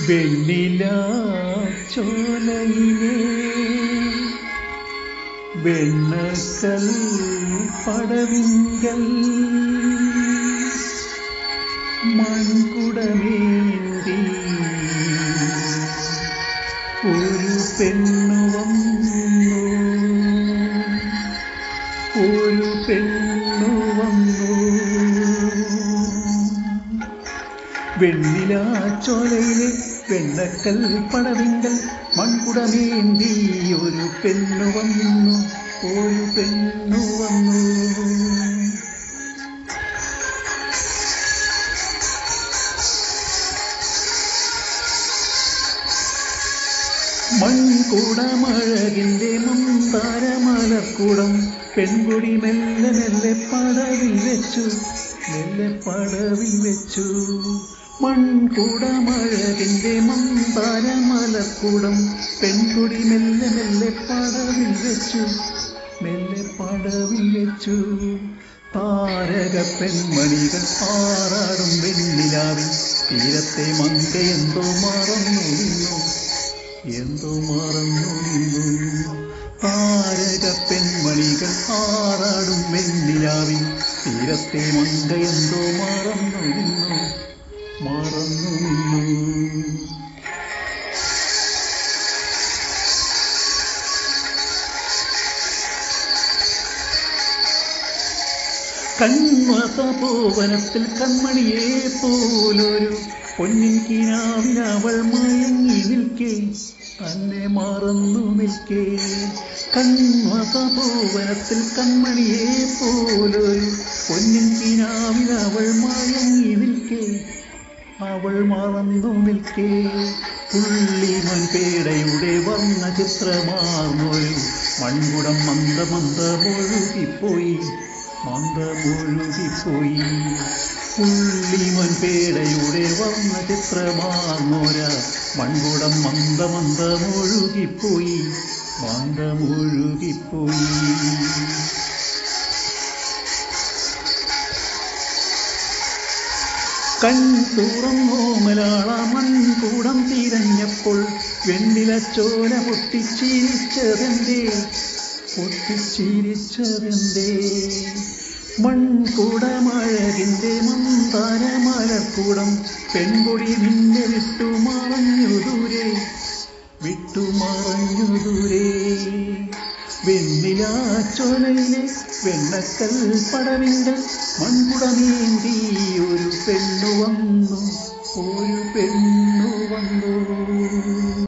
വെണ്ണില ചോലയിലെ വെണ്ണക്കൽ പടവിങ്കൽ മൺകുടമേന്തി ഒരു പെണ്ണു വന്നു, ഒരു പെണ്ണു വന്നു. വെണ്ണില ചോലയിലെ വെണ്ണക്കൽ പടവിങ്കൽ മൺകുടമേന്തി ഒരു പെണ്ണു വന്നു, ഒരു പെണ്ണു വന്നു. മൺകുടമഴകിൻ്റെ മന്ദാരമലർക്കുടം പെൺകുടി മെല്ലെ മെല്ലെ പടവിൽ വെച്ചു, മെല്ലെ പടവിൽ വെച്ചു. മൺകുടമഴകിൻ്റെ മന്ദാരമലർക്കുടം പെൺകുടി മെല്ലെ മെല്ലെ പടവിൽ വെച്ചു, മെല്ലെ പടവിൽ വെച്ചു. താരക പെൺമണികൾ ആറാടും വെണ്ണിലാവിൽ തീരത്തെ മങ്ക എന്തോ മറന്നു നിന്നു, എന്തോ മറന്നു നിന്നു. താരക പെൺമണികൾ ആറാടും വെണ്ണിലാവിൽ തീരത്തെ മങ്ക എന്തോ മറന്നു നിന്നു, മറന്നു നിന്നു. കൺവസഭുവനത്തിൽ കൺമണിയെ പോലൊരു പൊന്നിൻ കിനാവിലവൾ മയങ്ങി നിൽക്കേ, തന്നെ മറന്നു നിൽക്കേ. കൺവസഭുവനത്തിൽ കൺമണിയെ പോലൊരു പൊന്നിൻ കിനാവിലവൾ മയങ്ങി നിൽക്കേ, അവൾ മറന്നു നിൽക്കേ. പുള്ളിമൺപേടയുടെ വർണ്ണ ചിത്രമാർന്നൊരു മൺകുടം മന്ദമൊഴുകിപ്പോയി, മന്ദമൊഴുകിപ്പോയി. പുള്ളിമൺപേടയുടെ വർണ്ണ ചിത്രമാർന്നൊര മൺകുടം മന്ദമൊഴുകിപ്പോയി, മന്ദമൊഴുകിപ്പോയി. കൺ തുറന്നോ മലയാള മൺകൂടം തിരഞ്ഞപ്പോൾ വെണ്ണില ചോല പൊട്ടിച്ചിരിച്ചതെന്തേ, പൊട്ടിച്ചിരിച്ചതെന്തേ. മൺകുടമഴകിൻ്റെ മന്ദാരമലർക്കുടം പെൺകുടി നിന്നെ വിട്ടുമറഞ്ഞു ദൂരെ, വിട്ടുമറഞ്ഞു ദൂരെ. വെണ്ണില ചോലയിലെ വെണ്ണക്കൽ പടവിങ്കൽ മൺകുടമേന്തി ഒരു പെണ്ണു വന്നു, ഒരു പെണ്ണു വന്നു.